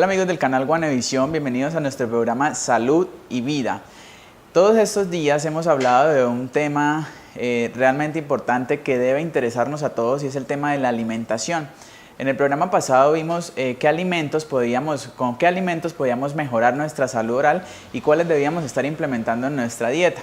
Hola amigos del canal Guanevisión, bienvenidos a nuestro programa Salud y Vida. Todos estos días hemos hablado de un tema realmente importante que debe interesarnos a todos y es el tema de la alimentación. En el programa pasado vimos con qué alimentos podíamos mejorar nuestra salud oral y cuáles debíamos estar implementando en nuestra dieta.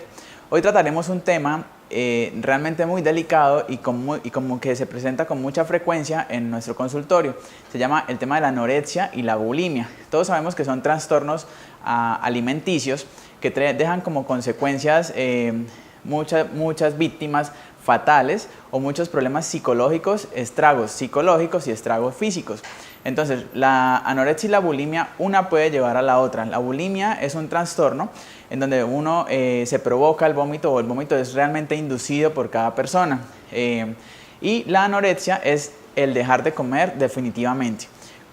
Hoy trataremos un tema realmente muy delicado y como que se presenta con mucha frecuencia en nuestro consultorio. Se llama el tema de la anorexia y la bulimia. Todos sabemos que son trastornos alimenticios que dejan como consecuencias muchas víctimas fatales o muchos problemas psicológicos, estragos psicológicos y estragos físicos. Entonces, la anorexia y la bulimia, una puede llevar a la otra. La bulimia es un trastorno en donde uno se provoca el vómito o el vómito es realmente inducido por cada persona. Y la anorexia es el dejar de comer definitivamente.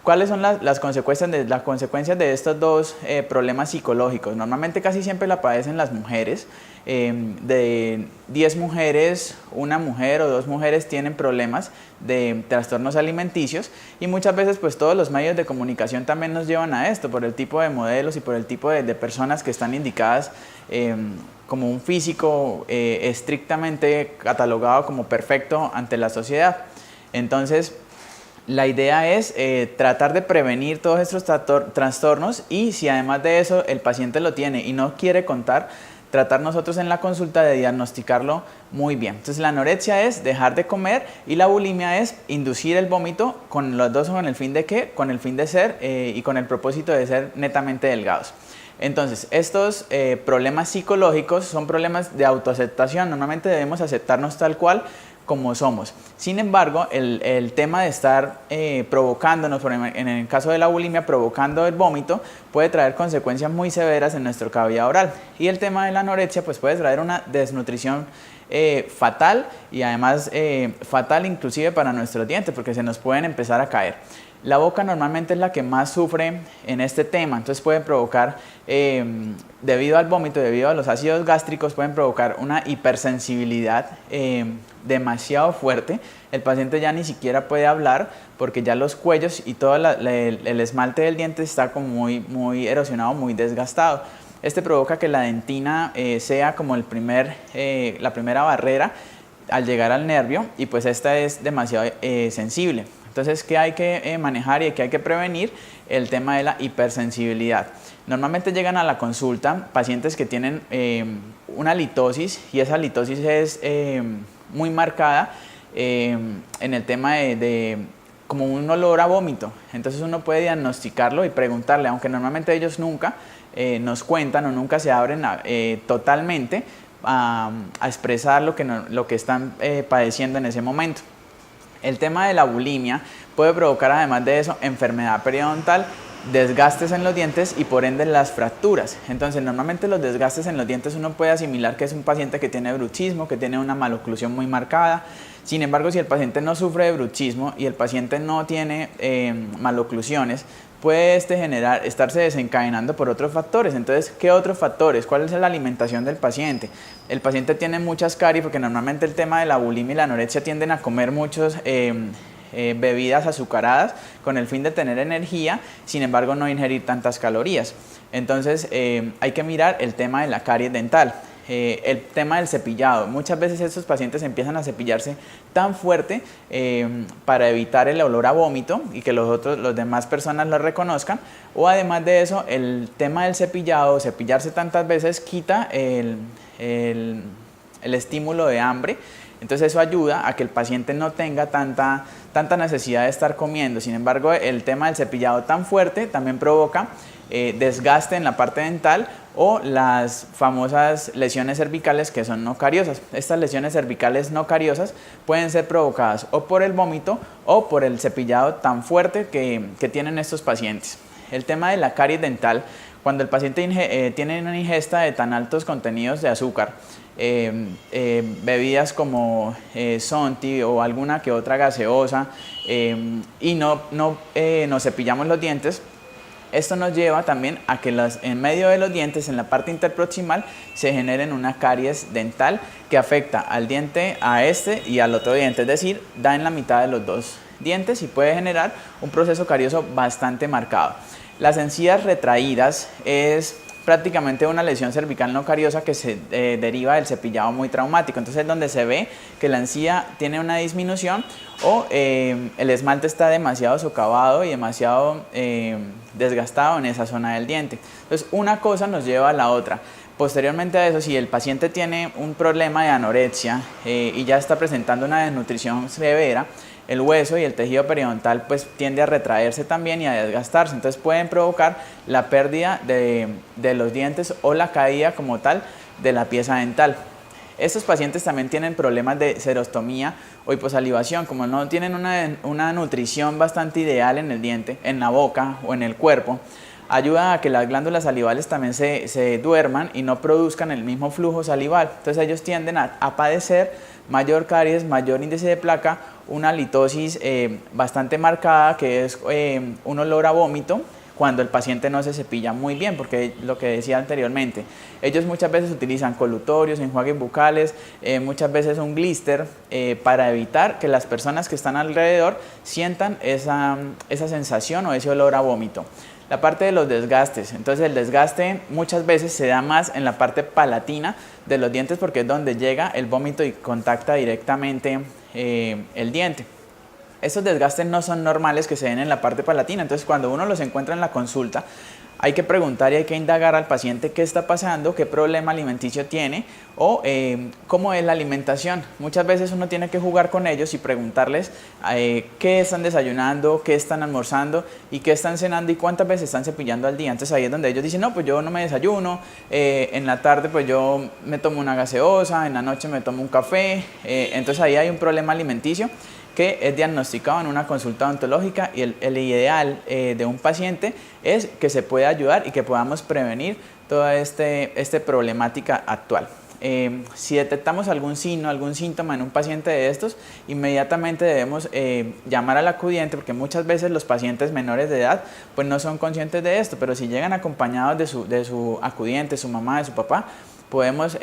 ¿Cuáles son las consecuencias de estos dos problemas psicológicos? Normalmente casi siempre la padecen las mujeres. De 10 mujeres, una mujer o 2 mujeres tienen problemas de trastornos alimenticios y muchas veces pues todos los medios de comunicación también nos llevan a esto por el tipo de modelos y por el tipo de personas que están indicadas como un físico estrictamente catalogado como perfecto ante la sociedad. Entonces, la idea es tratar de prevenir todos estos trastornos y si además de eso el paciente lo tiene y no quiere contar, tratar nosotros en la consulta de diagnosticarlo muy bien. Entonces la anorexia es dejar de comer y la bulimia es inducir el vómito, con los dos con el fin de ¿qué? Con el fin de ser y con el propósito de ser netamente delgados. Entonces, estos problemas psicológicos son problemas de autoaceptación. Normalmente debemos aceptarnos tal cual como somos. Sin embargo, el tema de estar provocándonos, en el caso de la bulimia, provocando el vómito, puede traer consecuencias muy severas en nuestra cavidad oral. Y el tema de la anorexia pues puede traer una desnutrición fatal y además fatal inclusive para nuestros dientes porque se nos pueden empezar a caer. La boca normalmente es la que más sufre en este tema, entonces pueden provocar, debido al vómito, debido a los ácidos gástricos, pueden provocar una hipersensibilidad demasiado fuerte. El paciente ya ni siquiera puede hablar porque ya los cuellos y todo el esmalte del diente está como muy erosionado, muy desgastado. Este provoca que la dentina sea como la primera barrera al llegar al nervio y pues esta es demasiado sensible. Entonces, ¿qué hay que manejar y qué hay que prevenir? El tema de la hipersensibilidad. Normalmente llegan a la consulta pacientes que tienen una litosis y esa litosis es muy marcada en el tema de como un olor a vómito. Entonces uno puede diagnosticarlo y preguntarle, aunque normalmente ellos nunca nos cuentan o nunca se abren totalmente a expresar lo que están padeciendo en ese momento. El tema de la bulimia puede provocar además de eso enfermedad periodontal, desgastes en los dientes y por ende las fracturas. Entonces normalmente los desgastes en los dientes uno puede asimilar que es un paciente que tiene bruxismo, que tiene una maloclusión muy marcada. Sin embargo, si el paciente no sufre de bruxismo y el paciente no tiene maloclusiones, puede estarse desencadenando por otros factores. Entonces, ¿qué otros factores? ¿Cuál es la alimentación del paciente? El paciente tiene muchas caries porque normalmente el tema de la bulimia y la anorexia tienden a comer muchos bebidas azucaradas con el fin de tener energía, sin embargo no ingerir tantas calorías. Entonces hay que mirar el tema de la caries dental. El tema del cepillado. Muchas veces estos pacientes empiezan a cepillarse tan fuerte para evitar el olor a vómito y que los demás personas lo reconozcan. O además de eso, el tema del cepillado, cepillarse tantas veces quita el estímulo de hambre. Entonces eso ayuda a que el paciente no tenga tanta necesidad de estar comiendo. Sin embargo, el tema del cepillado tan fuerte también provoca desgaste en la parte dental o las famosas lesiones cervicales que son no cariosas. Estas lesiones cervicales no cariosas pueden ser provocadas o por el vómito o por el cepillado tan fuerte que tienen estos pacientes. El tema de la caries dental, cuando el paciente tiene una ingesta de tan altos contenidos de azúcar, bebidas como Sonti o alguna que otra gaseosa y nos cepillamos los dientes, esto nos lleva también a que en medio de los dientes, en la parte interproximal, se generen una caries dental que afecta al diente, a este y al otro diente, es decir, da en la mitad de los dos dientes y puede generar un proceso carioso bastante marcado. Las encías retraídas es prácticamente una lesión cervical no cariosa que se deriva del cepillado muy traumático. Entonces es donde se ve que la encía tiene una disminución o el esmalte está demasiado socavado y demasiado desgastado en esa zona del diente. Entonces una cosa nos lleva a la otra. Posteriormente a eso, si el paciente tiene un problema de anorexia y ya está presentando una desnutrición severa, el hueso y el tejido periodontal pues tiende a retraerse también y a desgastarse, entonces pueden provocar la pérdida de los dientes o la caída como tal de la pieza dental. Estos pacientes también tienen problemas de serostomía o hiposalivación, como no tienen una nutrición bastante ideal en el diente, en la boca o en el cuerpo, ayuda a que las glándulas salivales también se duerman y no produzcan el mismo flujo salival. Entonces ellos tienden a padecer mayor caries, mayor índice de placa, una halitosis bastante marcada, que es un olor a vómito cuando el paciente no se cepilla muy bien, porque lo que decía anteriormente, ellos muchas veces utilizan colutorios, enjuagues bucales, muchas veces un blister para evitar que las personas que están alrededor sientan esa sensación o ese olor a vómito. La parte de los desgastes, entonces el desgaste muchas veces se da más en la parte palatina de los dientes porque es donde llega el vómito y contacta directamente el diente. Estos desgastes no son normales que se den en la parte palatina, entonces cuando uno los encuentra en la consulta hay que preguntar y hay que indagar al paciente qué está pasando, qué problema alimenticio tiene o cómo es la alimentación. Muchas veces uno tiene que jugar con ellos y preguntarles qué están desayunando, qué están almorzando y qué están cenando y cuántas veces están cepillando al día. Entonces ahí es donde ellos dicen, no, pues yo no me desayuno, en la tarde pues yo me tomo una gaseosa, en la noche me tomo un café, entonces ahí hay un problema alimenticio que es diagnosticado en una consulta odontológica y el ideal de un paciente es que se pueda ayudar y que podamos prevenir toda esta problemática actual. Si detectamos algún signo, algún síntoma en un paciente de estos, inmediatamente debemos llamar al acudiente, porque muchas veces los pacientes menores de edad pues no son conscientes de esto, pero si llegan acompañados de su acudiente, su mamá, de su papá, podemos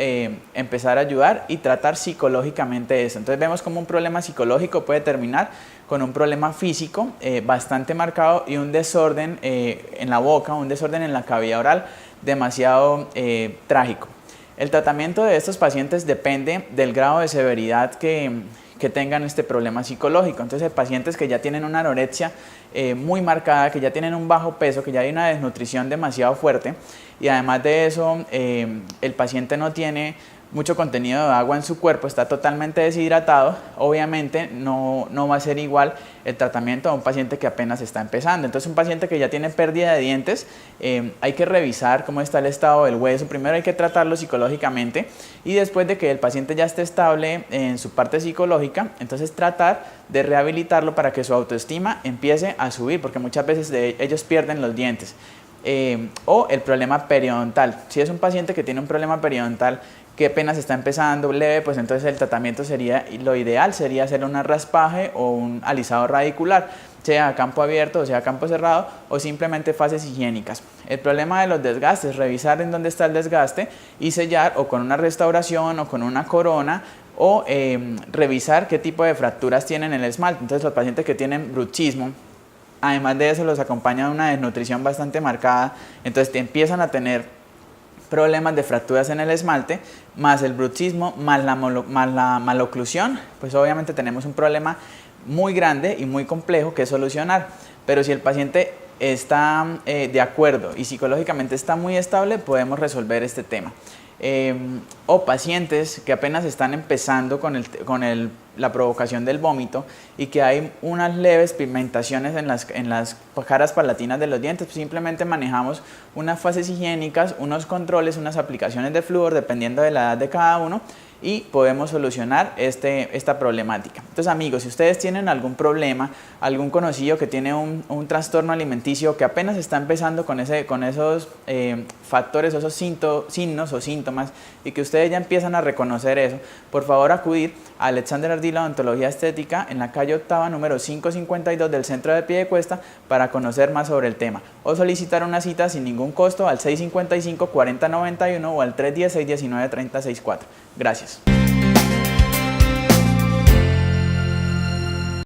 empezar a ayudar y tratar psicológicamente eso. Entonces vemos como un problema psicológico puede terminar con un problema físico bastante marcado y un desorden en la boca, un desorden en la cavidad oral demasiado trágico. El tratamiento de estos pacientes depende del grado de severidad que tengan este problema psicológico. Entonces, pacientes que ya tienen una anorexia muy marcada, que ya tienen un bajo peso, que ya hay una desnutrición demasiado fuerte y además de eso el paciente no tiene mucho contenido de agua en su cuerpo, está totalmente deshidratado, obviamente no va a ser igual el tratamiento a un paciente que apenas está empezando. Entonces un paciente que ya tiene pérdida de dientes, hay que revisar cómo está el estado del hueso, primero hay que tratarlo psicológicamente y después de que el paciente ya esté estable en su parte psicológica, entonces tratar de rehabilitarlo para que su autoestima empiece a subir, porque muchas veces ellos pierden los dientes. O el problema periodontal, si es un paciente que tiene un problema periodontal que apenas está empezando leve, pues entonces el tratamiento sería, lo ideal sería hacer un raspaje o un alisado radicular, sea a campo abierto o sea a campo cerrado o simplemente fases higiénicas. El problema de los desgastes, revisar en dónde está el desgaste y sellar o con una restauración o con una corona o revisar qué tipo de fracturas tienen en el esmalte. Entonces los pacientes que tienen bruxismo, además de eso los acompaña una desnutrición bastante marcada, entonces empiezan a tener problemas de fracturas en el esmalte, más el bruxismo, más la maloclusión, pues obviamente tenemos un problema muy grande y muy complejo que solucionar. Pero si el paciente está de acuerdo y psicológicamente está muy estable, podemos resolver este tema. O pacientes que apenas están empezando con la provocación del vómito y que hay unas leves pigmentaciones en las caras palatinas de los dientes, pues simplemente manejamos unas fases higiénicas, unos controles, unas aplicaciones de flúor dependiendo de la edad de cada uno y podemos solucionar esta problemática. Entonces amigos, si ustedes tienen algún problema, algún conocido que tiene un trastorno alimenticio que apenas está empezando con esos factores, esos signos o síntomas y que ustedes ya empiezan a reconocer eso, por favor acudir a Alexander Ardila Odontología Estética en la calle Octava número 552 del centro de Piedecuesta para conocer más sobre el tema o solicitar una cita sin ningún costo al 655-4091 o al 310-619-3064. Gracias.